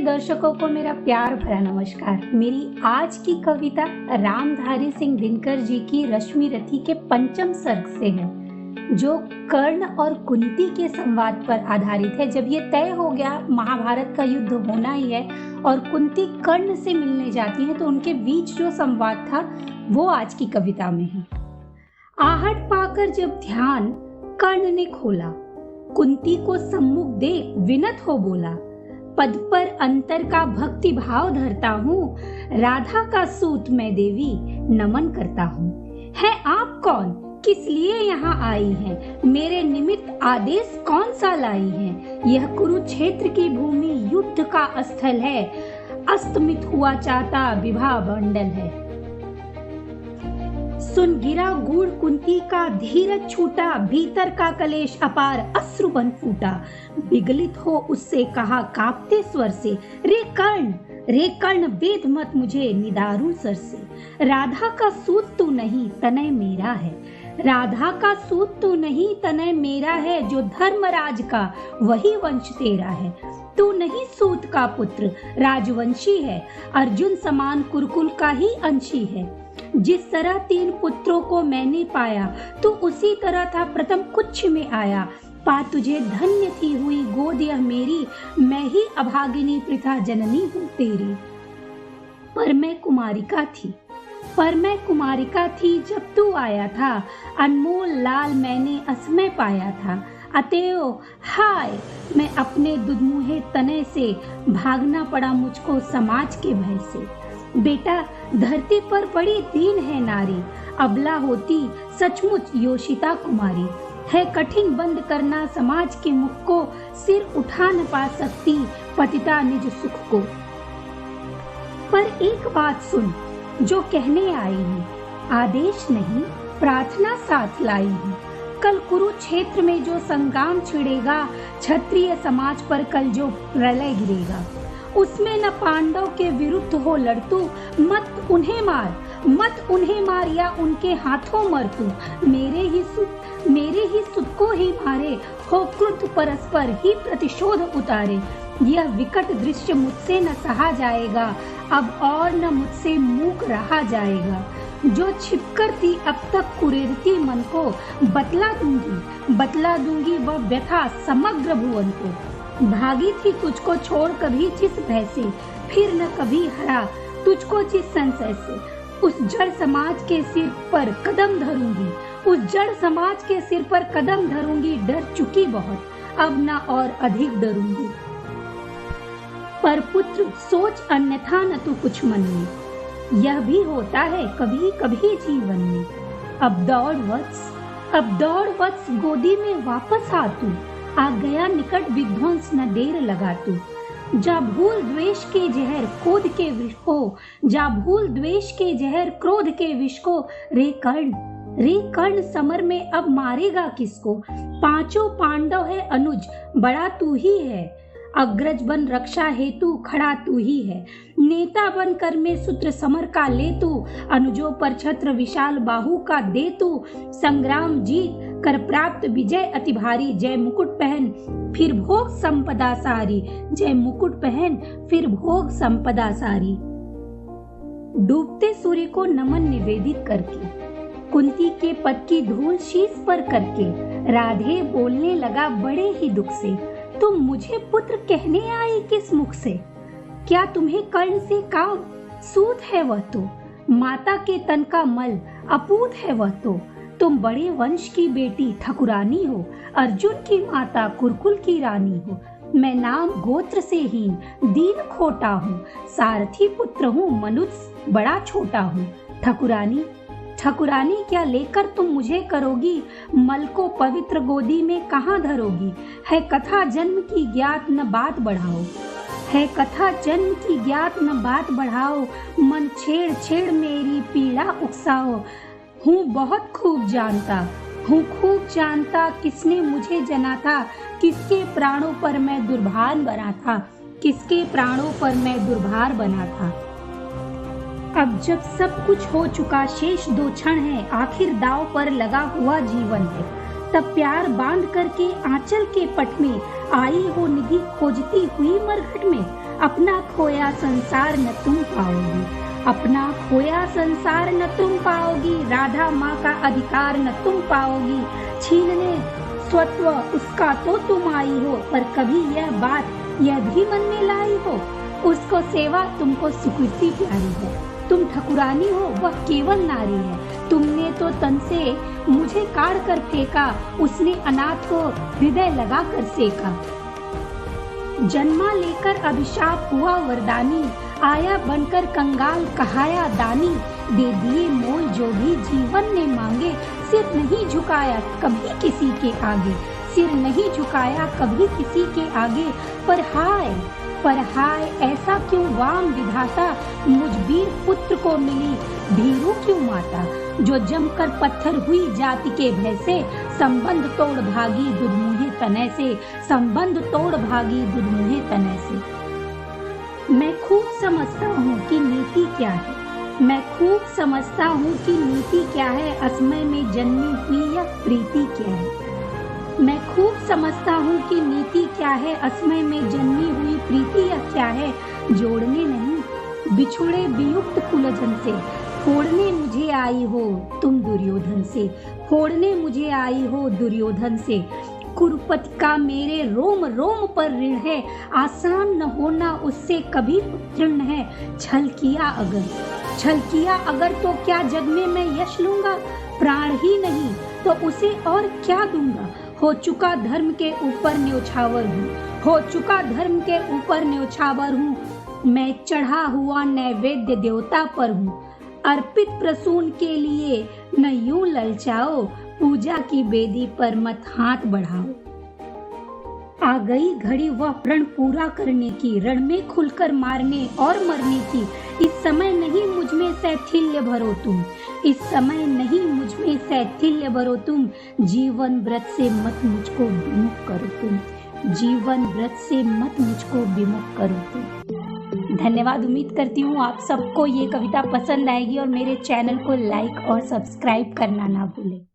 दर्शकों को मेरा प्यार भरा नमस्कार। मेरी आज की कविता रामधारी सिंह दिनकर जी की रश्मि रथी के पंचम सर्ग से है, जो कर्ण और कुंती के संवाद पर आधारित है। जब ये तय हो गया महाभारत का युद्ध होना ही है और कुंती कर्ण से मिलने जाती है, तो उनके बीच जो संवाद था वो आज की कविता में है। आहट पाकर जब ध्यान कर्ण ने खोला, कुंती को सम्मुख देख विनत हो बोला, पद पर अंतर का भक्ति भाव धरता हूँ, राधा का सूत मैं देवी नमन करता हूँ। है आप कौन, किस लिए यहाँ आई हैं, मेरे निमित्त आदेश कौन सा लाई हैं? यह कुरुक्षेत्र की भूमि युद्ध का स्थल है, अस्तमित हुआ चाहता विवाह मंडल है। सुन गिरा गूढ़ कुंती का धीरज छूटा, भीतर का कलेश अपार अश्रु बन फूटा। विगलित हो उससे कहा कांपते स्वर से, रे कर्ण वेद मत मुझे निदारू सर से। राधा का सूत तू नहीं तनय मेरा है, राधा का सूत तू नहीं तनय मेरा है। जो धर्मराज का वही वंश तेरा है, तू नहीं सूत का पुत्र राजवंशी है। अर्जुन समान कुरुकुल का ही अंशी है। जिस तरह 3 पुत्रों को मैंने पाया, तू उसी तरह था प्रथम कुछ में आया। पा तुझे धन्य थी हुई गोद यह मेरी, मैं ही अभागिनी प्रथा जननी हूँ तेरी। पर मैं कुमारिका थी जब तू आया था, अनमोल लाल मैंने असमय पाया था। अतएव हाय मैं अपने दुधमुहे तने से, भागना पड़ा मुझको समाज के भय से। बेटा धरती पर बड़ी दीन है नारी, अबला होती सचमुच योषिता कुमारी। है कठिन बंद करना समाज के मुख को, सिर उठा न पा सकती पतिता निज सुख को। पर एक बात सुन जो कहने आई हूँ, आदेश नहीं प्रार्थना साथ लाई हूँ। कल कुरुक्षेत्र में जो संग्राम छिड़ेगा, क्षत्रिय समाज पर कल जो प्रलय गिरेगा, उसमें न पांडव के विरुद्ध हो लड़तू, मत उन्हें मार या उनके हाथों मर तू। मेरे ही सुत को ही मारे, हो क्रुद्ध परस्पर ही प्रतिशोध उतारे। यह विकट दृश्य मुझसे न सहा जाएगा, अब और न मुझसे मूक रहा जाएगा। जो छिपकर थी अब तक कुरेदती मन को, बतला दूंगी वह व्यथा समग्र भुवन को। भागी थी तुझको छोड़ कभी जिस भय से, फिर न कभी हरा तुझको जिस संशय से। उस जड़ समाज के सिर पर कदम धरूंगी, डर चुकी बहुत, अब न और अधिक डरूंगी। पर पुत्र सोच अन्यथा न तू कुछ मन में, यह भी होता है कभी कभी जीवन में। अब दौड़ वत्स गोदी में वापस आ तू, आ गया निकट विध्वंस न देर लगा तू। जा भूल द्वेष के जहर क्रोध के विष को, रे कर्ण समर में अब मारेगा किसको? 5 पांडव है अनुज, बड़ा तू ही है। अग्रज बन रक्षा हेतु खड़ा तू ही है। नेता बन कर में सूत्र समर का ले तू, अनुजों पर छत्र विशाल बाहु का दे तू। संग्राम जीत कर प्राप्त विजय अति भारी, जय मुकुट पहन फिर भोग संपदा सारी, जय मुकुट पहन फिर भोग संपदा सारी। डूबते सूर्य को नमन निवेदित करके, कुंती के पद की धूल शीश पर करके, राधे बोलने लगा बड़े ही दुख से, तुम मुझे पुत्र कहने आई किस मुख से? क्या तुम्हें कर्ण से काम, सूत है वह तो, माता के तन का मल अपूत है वह तो। तुम बड़े वंश की बेटी ठकुरानी हो, अर्जुन की माता कुरुकुल की रानी हो। मैं नाम गोत्र से हीन दीन खोटा हूँ, सारथी पुत्र हूँ मनुष्य बड़ा छोटा हूँ। ठकुरानी क्या लेकर तुम मुझे करोगी, मल को पवित्र गोदी में कहाँ धरोगी? है कथा जन्म की ज्ञात न बात बढ़ाओ, मन छेड़ मेरी पीड़ा उकसाओ। हूँ बहुत खूब जानता किसने मुझे जना था, किसके प्राणों पर मैं दुर्भार बना था। अब जब सब कुछ हो चुका, शेष 2 क्षण है, आखिर दांव पर लगा हुआ जीवन है। तब प्यार बांध करके आंचल के पट में, आई हो निधि खोजती हुई मरघट में। अपना खोया संसार न तुम पाओगी, अपना खोया संसार न तुम पाओगी, राधा माँ का अधिकार न तुम पाओगी, छीनने स्वत्व उसका तो तुम आई हो, पर कभी यह बात यह भी मन में लाई हो, उसको सेवा तुमको सुकृति प्यारी है, तुम ठकुरानी हो वह केवल नारी है, तुमने तो तन से मुझे काढ़ कर फेंका, उसने अनाथ को हृदय लगा कर सेका, जन्मा लेकर अभिशाप हुआ वरदानी, आया बनकर कंगाल कहाया दानी, दे दिए मोल जो भी जीवन ने मांगे, सिर नहीं झुकाया कभी किसी के आगे, सिर नहीं झुकाया कभी किसी के आगे, पर हाय ऐसा क्यों वाम विधाता, मुझ वीर पुत्र को मिली भीरू क्यों माता, जो जमकर पत्थर हुई जाति के भय से, संबंध तोड़ भागी दुधमुहे तनय से, संबंध तोड़ भागी दुधमुहे तनय से। मैं खूब समझता हूँ कि नीति क्या है, मैं खूब समझता हूँ कि नीति क्या है, असमय में जन्मी हुई यह प्रीति क्या है, मैं खूब समझता हूँ कि नीति क्या है, असमय में जन्मी हुई प्रीति यह क्या है, जोड़ने नहीं बिछुड़े वियुक्त कुलजन से, फोड़ने मुझे आई हो तुम दुर्योधन से, फोड़ने मुझे आई हो दुर्योधन से, कुरुपति का मेरे रोम रोम पर ऋण है, आसान न होना उससे कभी उत्तीर्ण है, छल किया अगर तो क्या जग में मैं यश लूंगा, प्राण ही नहीं तो उसे और क्या दूंगा, हो चुका धर्म के ऊपर न्योछावर हूँ, हो चुका धर्म के ऊपर न्योछावर हूँ, मैं चढ़ा हुआ नैवेद्य देवता पर हूँ, अर्पित प्रसून के लिए न यूं ललचाओ, पूजा की बेदी पर मत हाथ बढ़ाओ। आ गई घड़ी वह प्रण पूरा करने की, रण में खुलकर मारने और मरने की, इस समय नहीं मुझ में शैथिल्य भरो तुम, इस समय नहीं मुझ में शैथिल्य भरो तुम, जीवन व्रत से मत मुझको विमुख करो तुम, जीवन व्रत से मत मुझको विमुख करो तुम। धन्यवाद। उम्मीद करती हूँ आप सबको ये कविता पसंद आएगी और मेरे चैनल को लाइक और सब्सक्राइब करना ना भूलें।